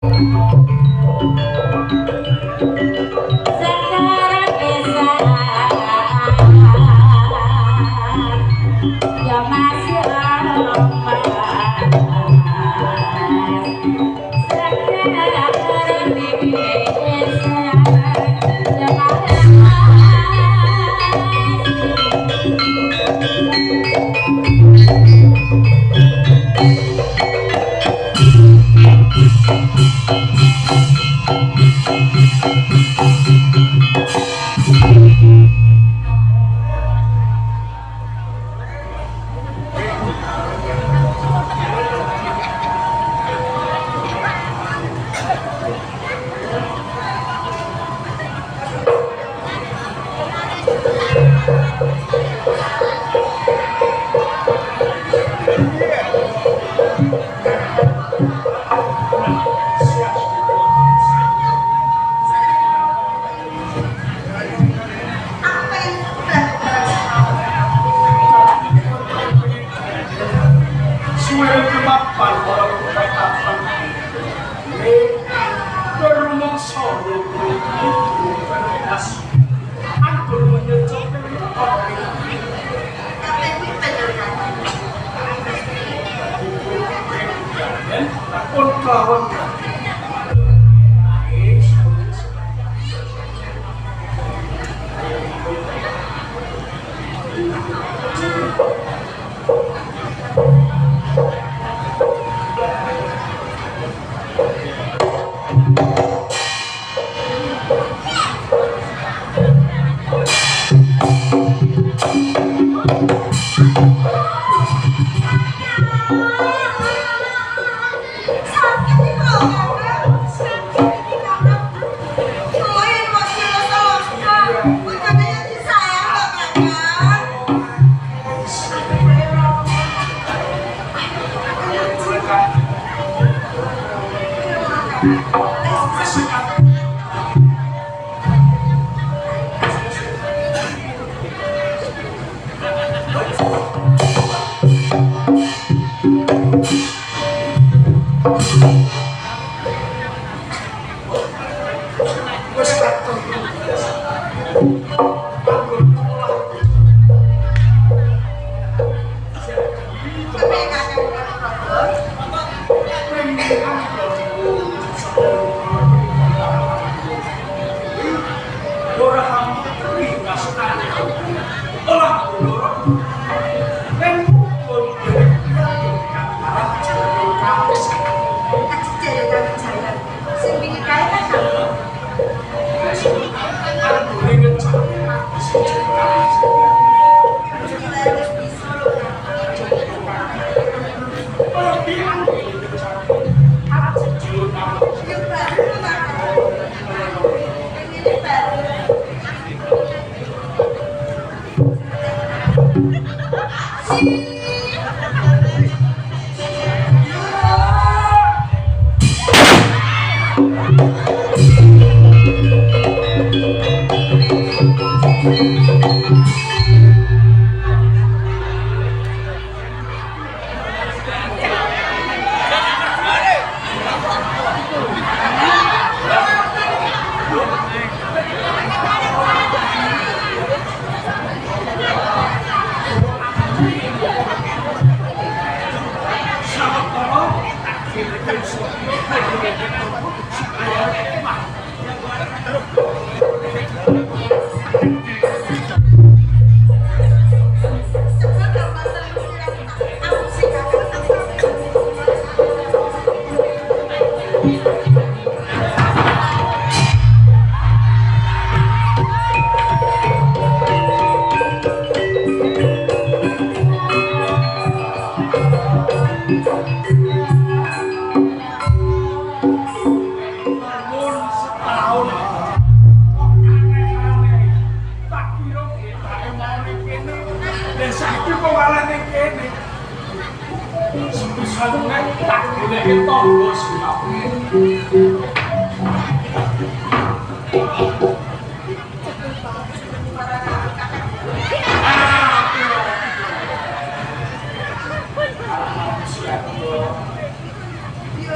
Yo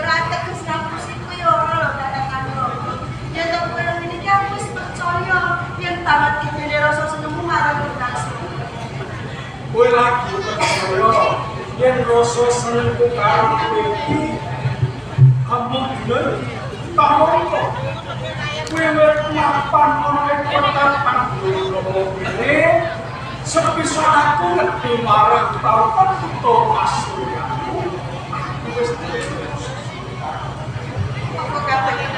ra teges ngapusi ku yo lagi percaya yen rasa senengku karo kowe iki kamu bener tamongko kowe mapan ana ing kota Pandhawa kene sebisa aku ngerti marang tau petuto asliku wis apa katanya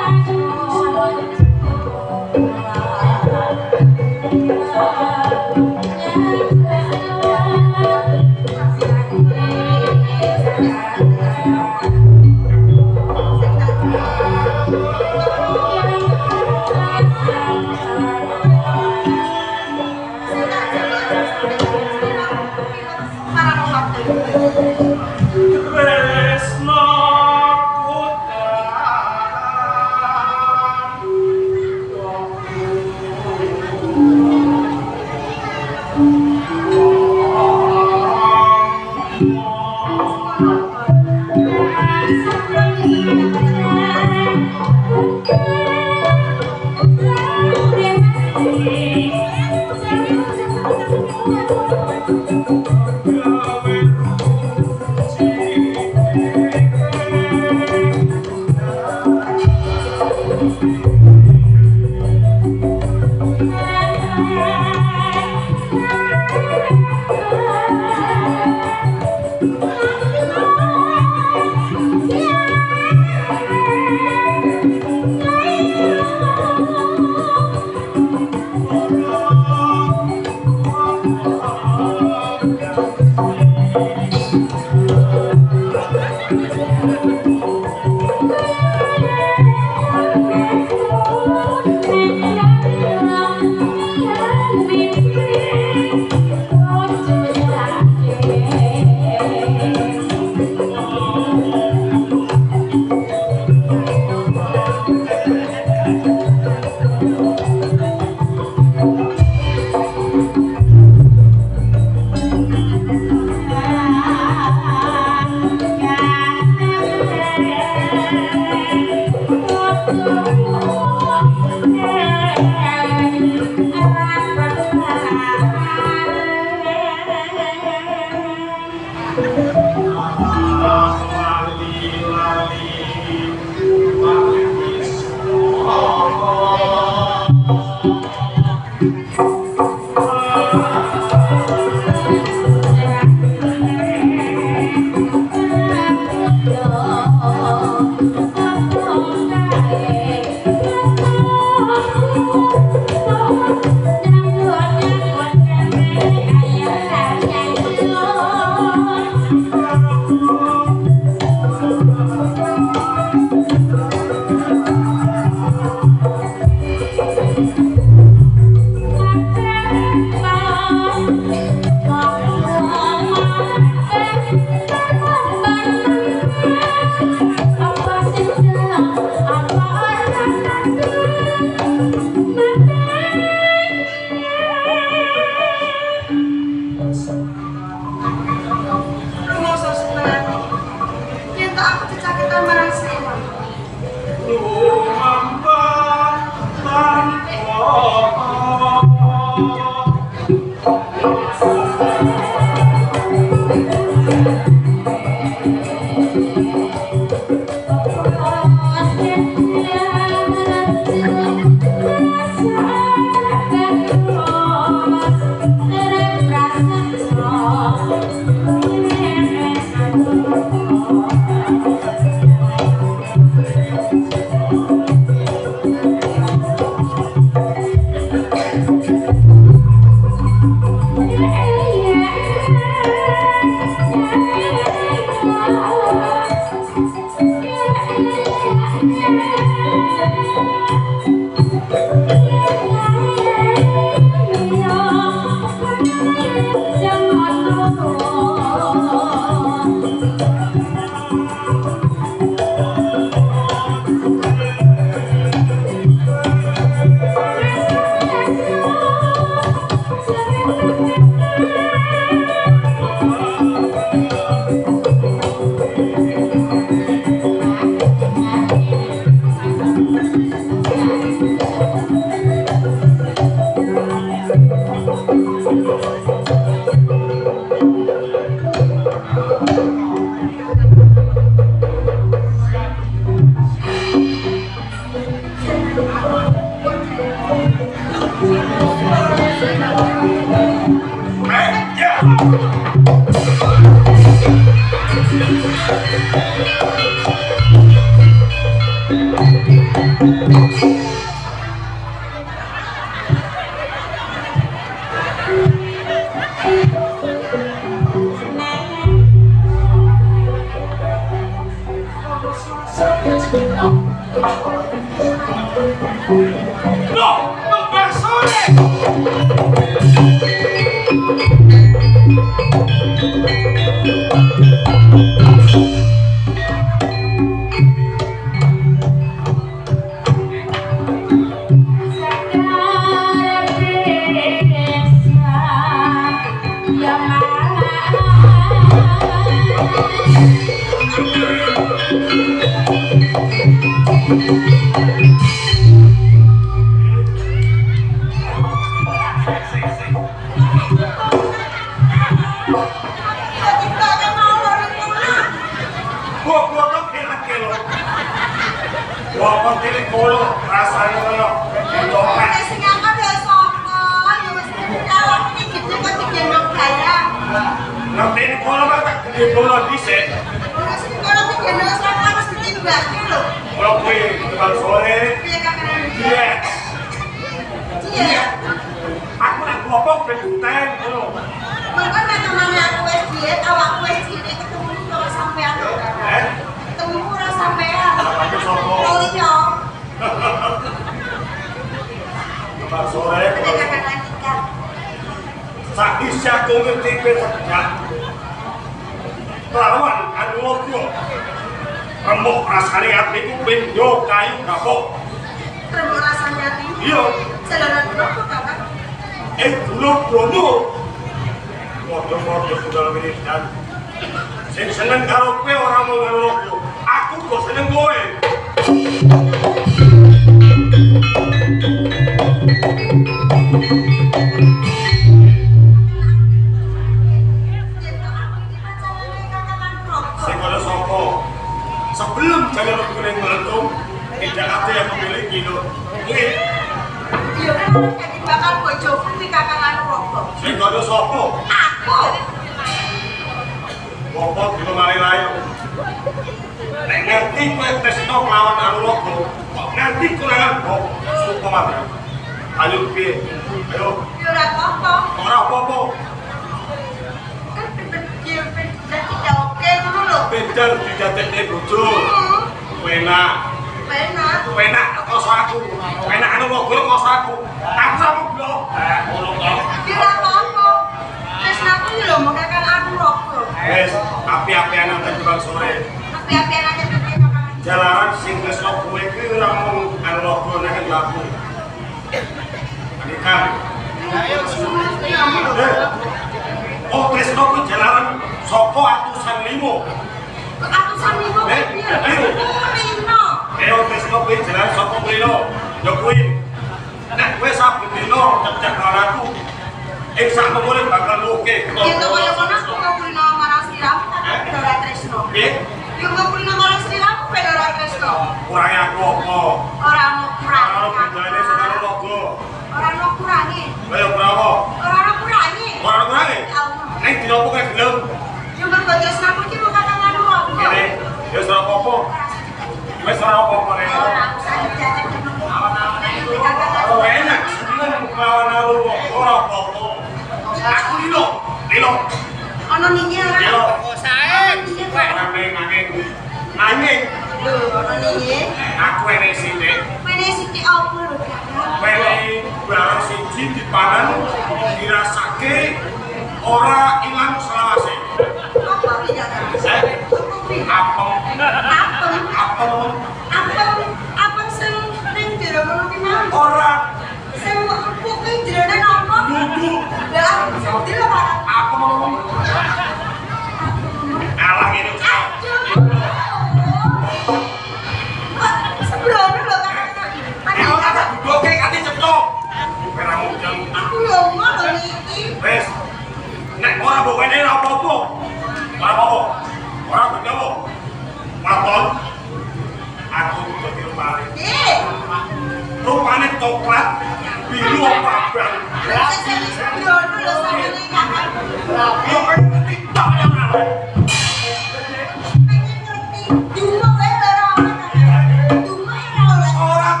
Orang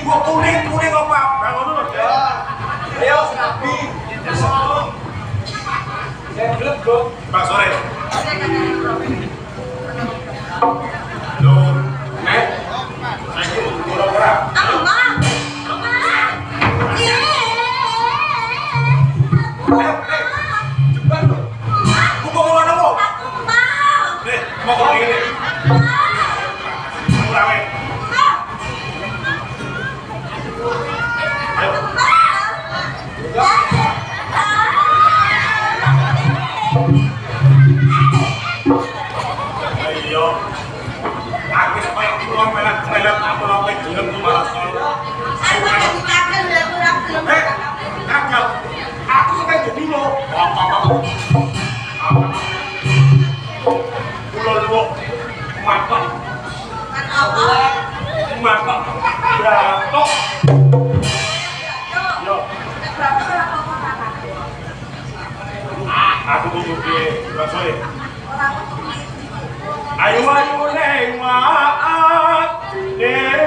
Gua kuning apa? Nah, ngono lho, ya. Ayo, Nabi. Saya belum, Bro. Pak sore. Loh, Nek. Saya pura-pura. Aku mah. Cepat lu. Buka mana mau? Aku mau. Nih, mau kok ini. Rame. Ayo. Ayo. Aku supaya pulang melet aku lompat gelem malah soal. Gagal. Aku suka jadi lo. Pulau lu mantap. Mantap. Jatuh. Yo. Aku tunggu di sore. Ayo neng maaf deh.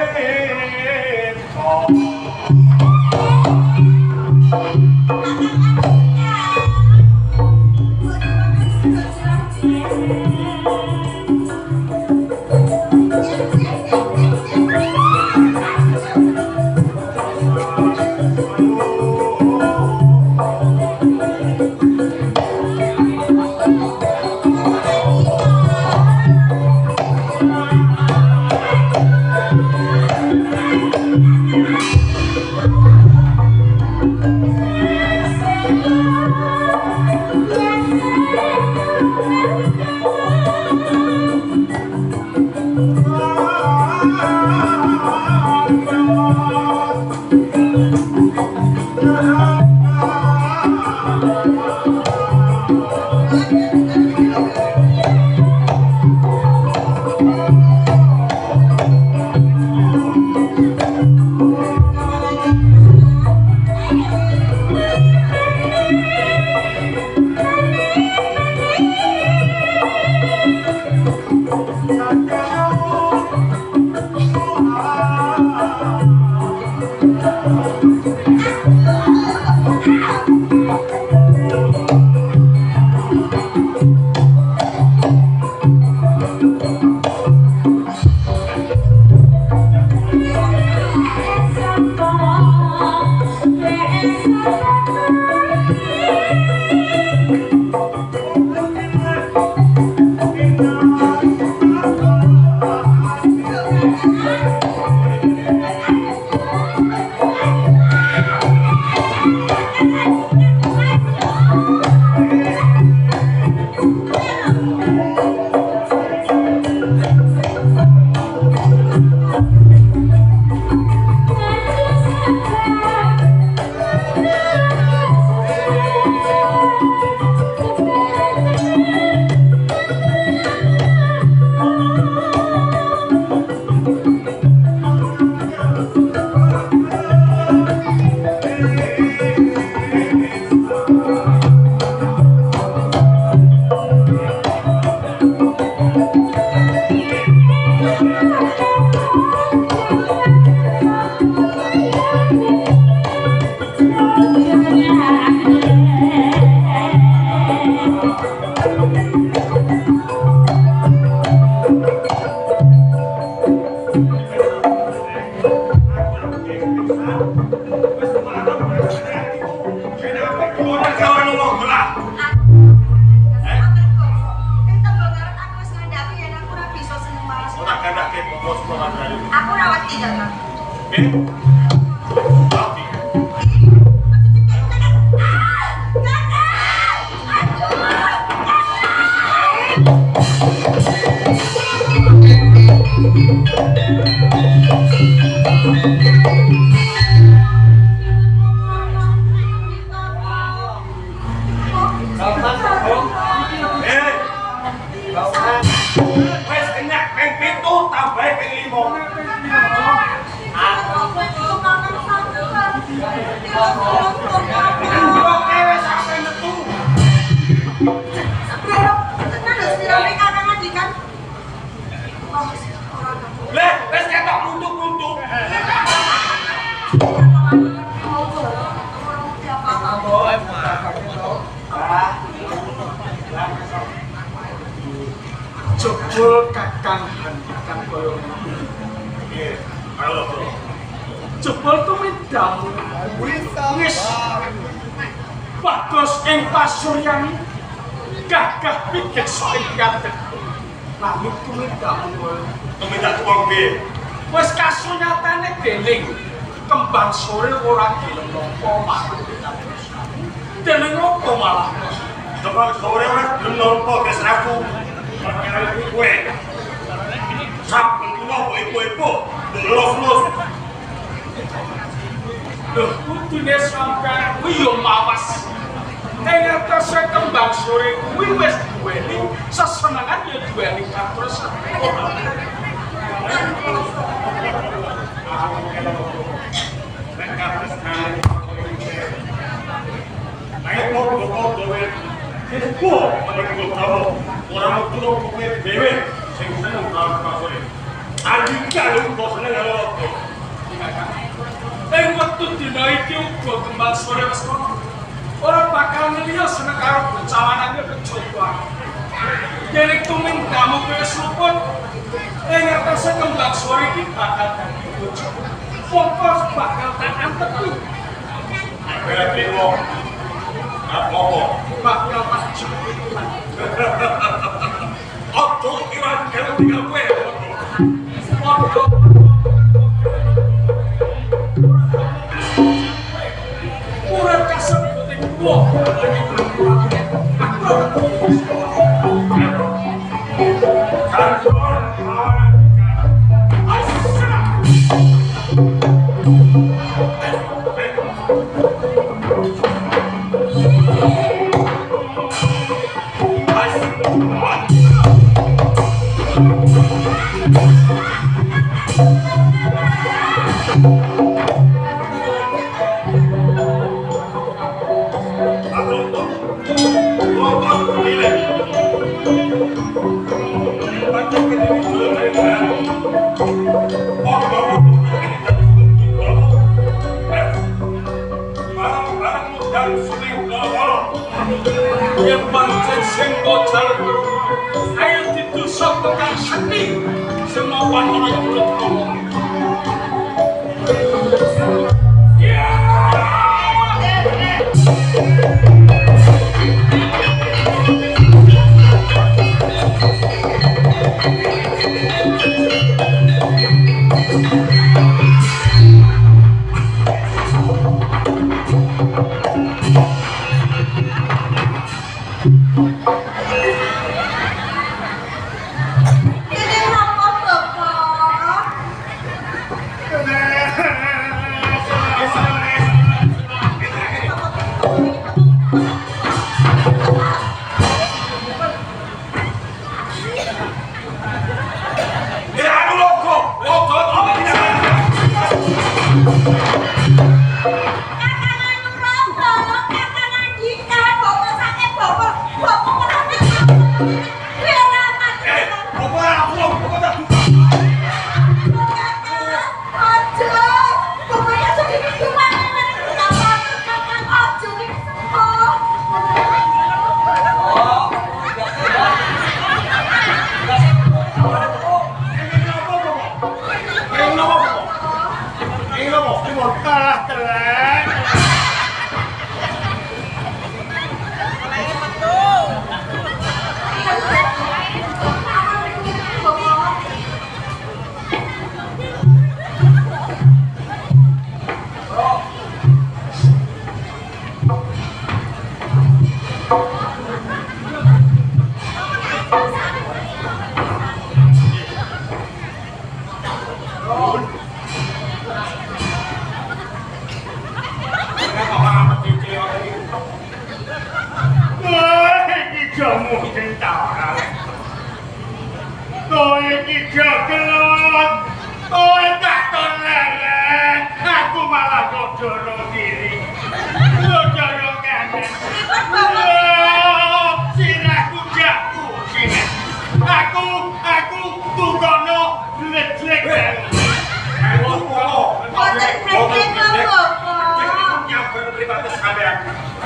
Aku rawat tidak, Kak. jebul kakang handikan kaya ngono. Iya, kalau tuh. Jebul tumindamu wis bagus ing pasuryani gagah pikeksa ing katet. Nanging tumindamu Tumindak wong piye? wis kasunyatane dening kembang sore ora gelem nampa makhluk kados. Dening apa malah? Kembang sore ora gelem nampa wis aku. Perkara iki kowe. Saben dina kok ibu-ibu los-los. Loh, kudune sampeyan kuwi yo mawas. Ing atase kembang sore kuwi wis duweni sesenengan yo duweni kados. Ing wektu dina iki uga kembang sore wis kono. Ora bakal ngeliya seneng karo bocah lanange kecoba. Dene tumindamu wis luput. Ing atase kembang sore iki bakal dadi bocah. Fokus bakal tak antepi. Berarti wong apa? Bakal tak jepit. Ojo kira kira tinggal kowe. Ojo. Ora kasebut ing wong. Yang pancen sing bocah ayo ditusuk tekan seni semua orang mulut ngomong. Ini apa Bapak?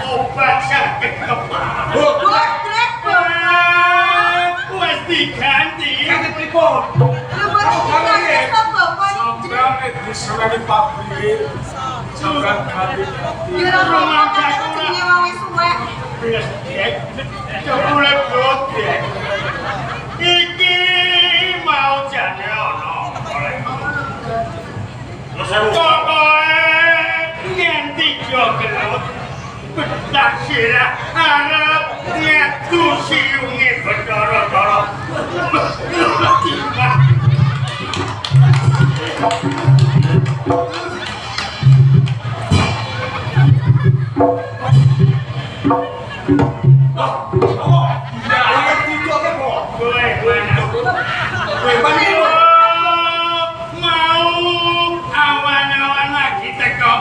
Obat sakit kepala. Wes diganti. pripun? Lho mboten kita sapa kok Sampai diseneni pabrik. Sampai kali. ya ora jenenge wong wis suwek. Wis dek. Jebule blodek. Iki mau jane ono. Lho sewu. Pokoke ngendi yo gelut. Tak sira arep ngetu siunge bedoro-doro. Awan-awan lagi teko.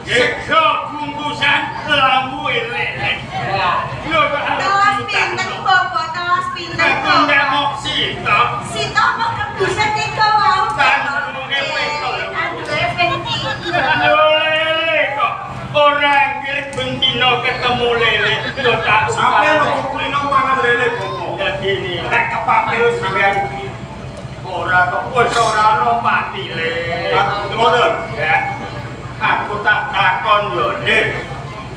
Eko bungkusan lambu lelek. Yo Telas pinten Bapak, telas pinten ndak Bapak. mau sitok. Sita kok kebusan tega wae. Kan ngene peko. Aduh, efendi. Lele kok orang ngirit bentino ketemu lele yo tak sampe lo kulino mangan lele kok. Dadi ini rek kepapil sampean iki. Ora kok wis ora ono mati le. Ngoten. Ya. Aku tak takon yo, Dik.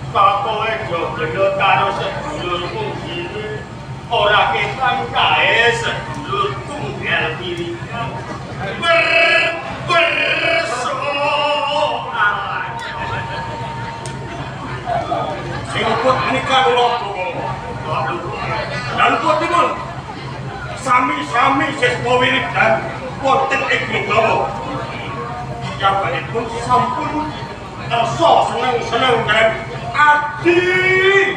Kok kowe yo gendut karo sedulurmu iki. Ora ketan kae sedulur tunggal diri. Sing pun nikah kula dan pun sami-sami sesmowirik dan wonten ing globo. Jabalipun sampun so seneng-seneng kan adi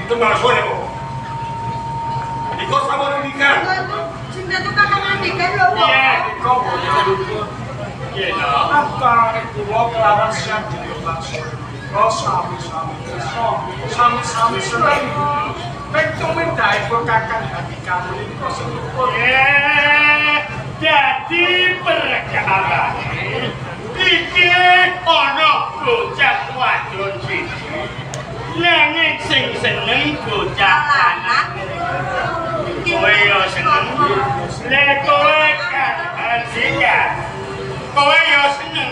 tengah sore kok. Iko sama nikah. Cinta tuh kakak ngandikan lho, Pak. Iya, iko boleh. Iya. Antara kula kelawan siap dilangsung. Kok sami-sami seneng. Pentung mendai kok kakak hati kamu ini kok seneng. Jadi perkara iki ana bocah wadon siji. Nanging sing seneng bocah lanang. Kowe yo seneng. Lek kowe kan sikat. Kowe yo seneng.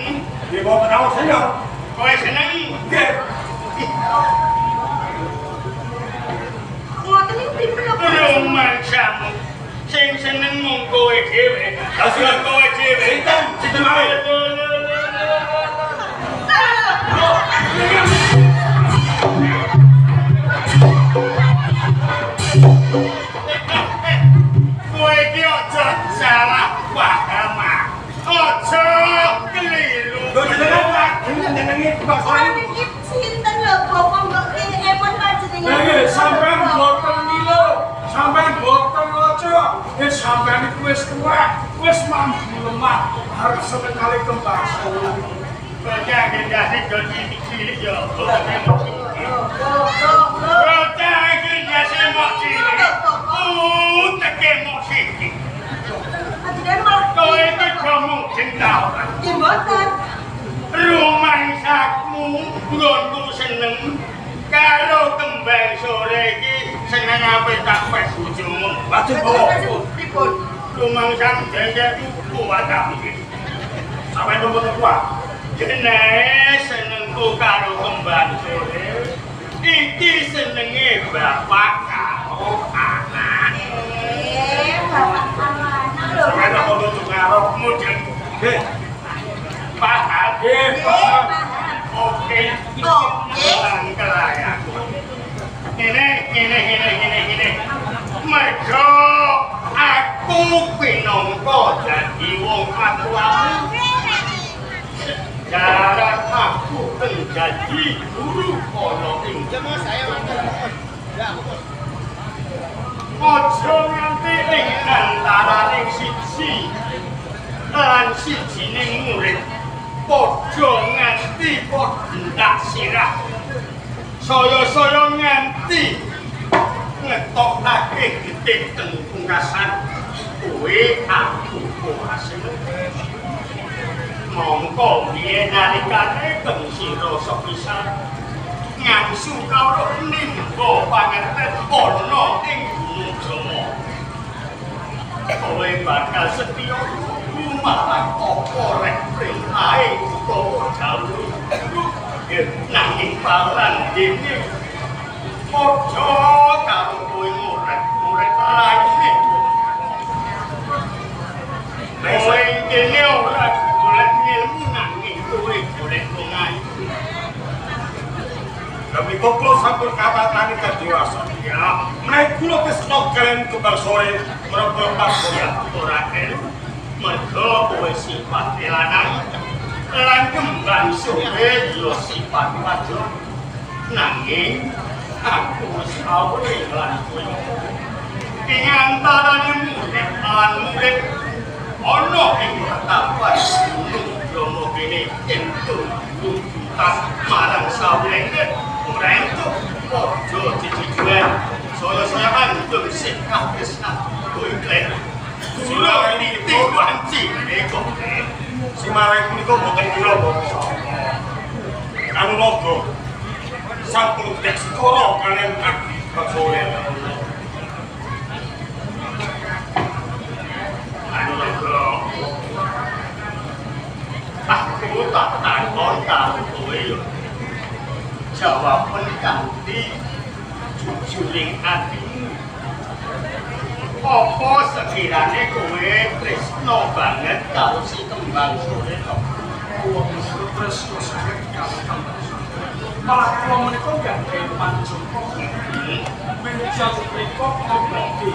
Di bawah tahu seneng. Kowe seneng. Nggih. Ngoten iki pripun? Rumah kamu. Sing seneng mung kowe dhewe. Lah kowe dhewe. Sinten? Sinten wae. Kowe iki aja salah paham. Aja keliru. Lho jenenge Orang iki sinten lho, Bapak mbok epon panjenengan. Sampean boten milo, sampean boten ojo. Sampean iku wis tuwa, wis mampu lemah, harus sekali kembang. bocah gendasi dodi cilik yo. Bocah gendasi mok cilik. Teke mok cilik. Kowe iki kamu cinta ora? Nggih mboten. Rumangsaku nggonku seneng karo kembang sore iki seneng ape tak pes bojomu. Lajeng Pripun? rumangsaku jengkelku kuat iki. Sampe nomor kuat. Jenenge senengku karo kembang sore. Iki senenge bapak karo anak. Bapak karo anak lho. Sampe nomor karo mudeng. Paham? Oke. Kelayak. Ini. Mergo aku pinangka dadi wong atuamu. Jaran aku menjadi guru ana ing ojo nganti ing antaraning siji lan sijining murid padha nganti padha sirah saya nganti ngetokake getih teng pungkasan kowe aku kuasih mongko biyen nalikane bengsi rasa pisan ngangsu karo nimba pangerten ana ing Gunung Bromo kowe bakal setya marang apa rek printahe utawa dawuh. Nanging paran dene padha karo kowe murid raine. Kowe dene ora golek ilmu nanging kowe golek lungahe. Kami koplo sampun kabatane kadewasa. Ya, menaik kula kesno kalian kembang sore merebak ya ora ilmu. Mergo kowe sifat lanang lan kembang sore yo sifat wadon. Nanging aku wis awre lan kowe. Ing antarane murid lan murid ana ing tapan Romo kene entuk tuntutan marang sawenge ora entuk padha dijujuran saya antum sikap kesna kowe klek sulo ini diwanci nego si marang punika boten kula bangsa anu logo sampun tek skoro kalian aktif sore anu logo aku tak takon tahu kowe yo jawaban kanthi jujuring atimu apa sekirane kowe tresno banget karo si kembang sore kok wong tresno sanget karo kembang sore malah kula menika gandhe panjenengan menjang mriku obati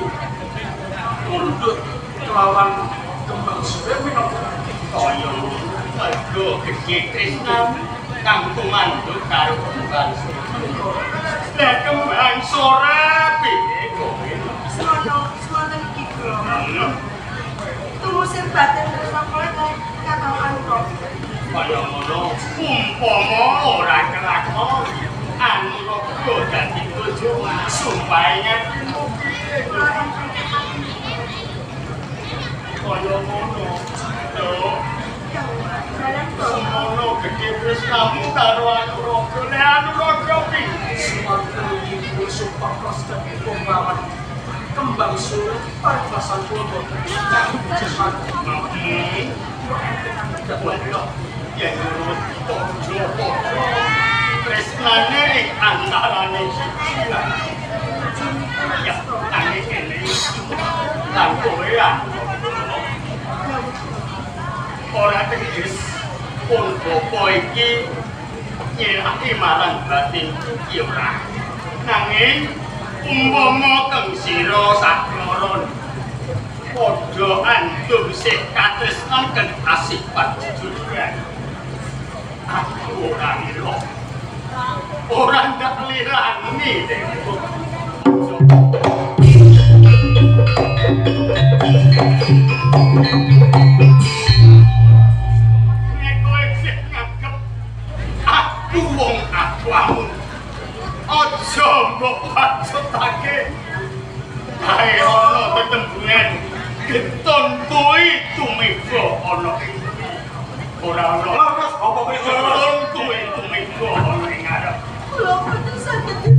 mundut kelawan kembang sore menika kaya mergo gedhe tresnamu kang tumanduk karo kembang sore. Lah kembang sore piye kowe? Semono iki kula. Tumusir batin tresno katakan kok. Kaya ngono, umpama ora kelakon, anu kok dadi bojo sumpahnya. Kaya ngono. Lho, semono gedhe tresnamu karo anu rogo. Lah anu rogo piye? Sumatera ibu sumpah prospek pembawan kembang sore perbasan foto cepat yang nurut pojo tresnane ing antarane siji lan ya nanging kene lan kowe ora teges pun bapa iki nyiraki marang batin iki ora nanging umpama kang sira sakloron padha antum sing katresnan kan asipat jujuran aku ora ngira ora ndak lirani aku wong akwamu aja mbok pacutake kae ana tetembungan getun kuwi tumeka ana ing ora ana terus apa getun kuwi tumeka ana ing ngarep Kula boten saged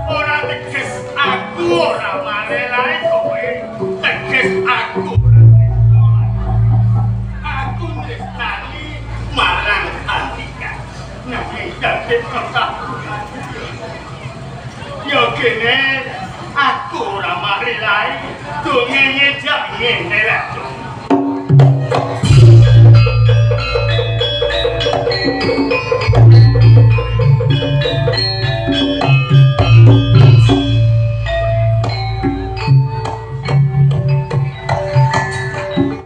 ora teges aku ora marelae kowe teges aku tresnani marang Andika nanging dadi yo kene aku ora marelae dongenge jak ngene lho